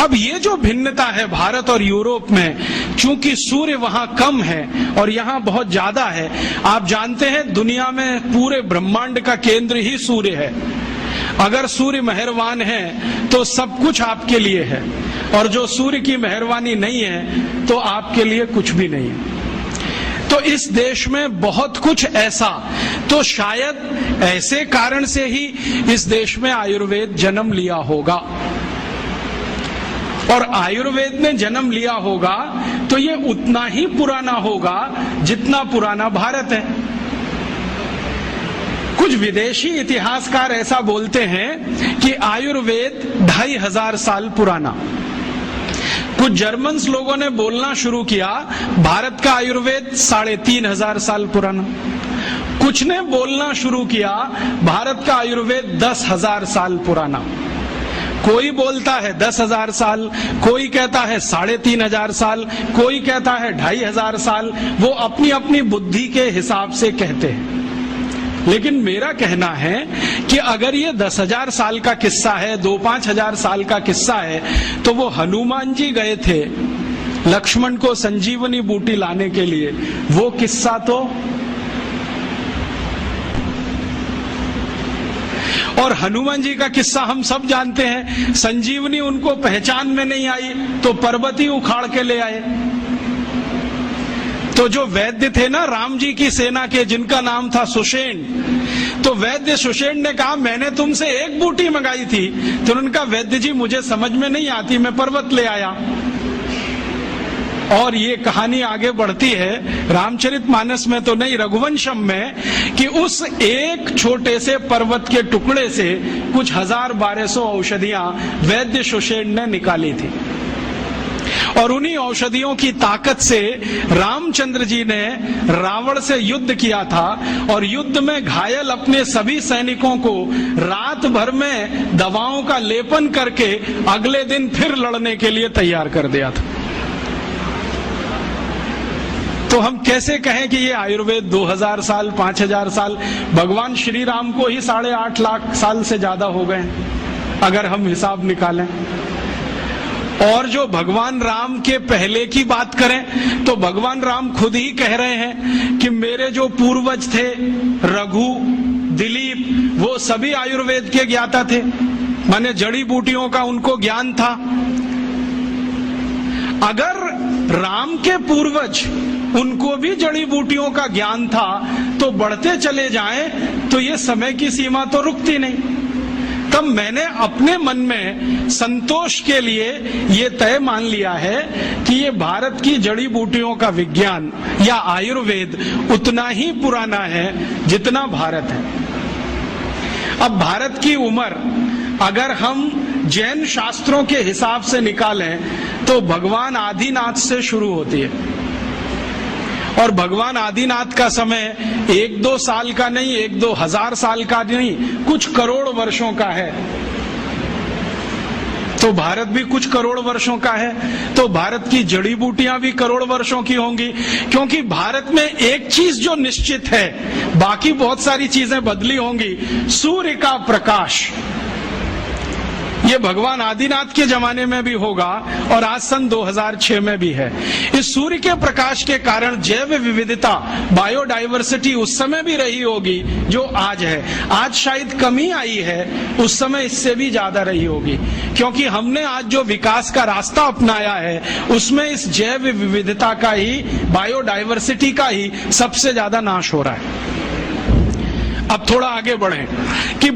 अब ये जो भिन्नता है भारत और यूरोप में, चूंकि सूर्य वहां कम है और यहाँ बहुत ज्यादा है। आप जानते हैं दुनिया में पूरे ब्रह्मांड का केंद्र ही सूर्य है। अगर सूर्य मेहरबान है तो सब कुछ आपके लिए है, और जो सूर्य की मेहरबानी नहीं है तो आपके लिए कुछ भी नहीं है। तो इस देश में बहुत कुछ ऐसा, तो शायद ऐसे कारण से ही इस देश में आयुर्वेद जन्म लिया होगा। और आयुर्वेद ने जन्म लिया होगा तो ये उतना ही पुराना होगा जितना पुराना भारत है। कुछ विदेशी इतिहासकार ऐसा बोलते हैं कि आयुर्वेद 2500 साल पुराना। कुछ जर्मन लोगों ने बोलना शुरू किया भारत का आयुर्वेद 3500 साल पुराना। कुछ ने बोलना शुरू किया भारत का आयुर्वेद 10,000 साल पुराना। कोई बोलता है 10,000 साल, कोई कहता है 3,500 साल, कोई कहता है 2,500 साल। वो अपनी अपनी बुद्धि के हिसाब से कहते हैं। लेकिन मेरा कहना है कि अगर ये 10,000 साल का किस्सा है, 2-5 हजार साल का किस्सा है, तो वो हनुमान जी गए थे लक्ष्मण को संजीवनी बूटी लाने के लिए, वो किस्सा तो, और हनुमान जी का किस्सा हम सब जानते हैं। संजीवनी उनको पहचान में नहीं आई तो पर्वत ही उखाड़ के ले आए। तो जो वैद्य थे ना राम जी की सेना के, जिनका नाम था सुषेण, तो वैद्य सुषेण ने कहा मैंने तुमसे एक बूटी मंगाई थी। तो उन्होंने कहा वैद्य जी मुझे समझ में नहीं आती, मैं पर्वत ले आया। और ये कहानी आगे बढ़ती है रामचरितमानस में तो नहीं, रघुवंशम में, कि उस एक छोटे से पर्वत के टुकड़े से कुछ 1000-1200 औषधियां वैद्य सुषेण ने निकाली थी। और उन्हीं औषधियों की ताकत से रामचंद्र जी ने रावण से युद्ध किया था, और युद्ध में घायल अपने सभी सैनिकों को रात भर में दवाओं का लेपन करके अगले दिन फिर लड़ने के लिए तैयार कर दिया था। तो हम कैसे कहें कि ये आयुर्वेद 2000 साल 5000 साल, भगवान श्री राम को ही 8.5 लाख साल से ज्यादा हो गए अगर हम हिसाब निकालें। और जो भगवान राम के पहले की बात करें तो भगवान राम खुद ही कह रहे हैं कि मेरे जो पूर्वज थे रघु, दिलीप, वो सभी आयुर्वेद के ज्ञाता थे, माने जड़ी बूटियों का उनको ज्ञान था। अगर राम के पूर्वज उनको भी जड़ी बूटियों का ज्ञान था तो बढ़ते चले जाएं तो ये समय की सीमा तो रुकती नहीं। तब मैंने अपने मन में संतोष के लिए ये तय मान लिया है कि ये भारत की जड़ी बूटियों का विज्ञान या आयुर्वेद उतना ही पुराना है जितना भारत है। अब भारत की उम्र अगर हम जैन शास्त्रों के हिसाब से निकालें तो भगवान आदिनाथ से शुरू होती है, और भगवान आदिनाथ का समय 1-2 साल का नहीं, 1-2 हजार साल का नहीं, कुछ करोड़ वर्षों का है। तो भारत भी कुछ करोड़ वर्षों का है, तो भारत की जड़ी बूटियां भी करोड़ वर्षों की होंगी। क्योंकि भारत में एक चीज जो निश्चित है, बाकी बहुत सारी चीजें बदली होंगी, सूर्य का प्रकाश। ये भगवान आदिनाथ के जमाने में भी होगा और आज सन 2006 में भी है। इस सूर्य के प्रकाश के कारण जैव विविधता, बायोडाइवर्सिटी उस समय भी रही होगी जो आज है। आज शायद कमी आई है, उस समय इससे भी ज्यादा रही होगी, क्योंकि हमने आज जो विकास का रास्ता अपनाया है उसमें इस जैव विविधता का ही, बायोडाइवर्सिटी का ही सबसे ज्यादा नाश हो रहा है। अब थोड़ा आगे बढ़ें कि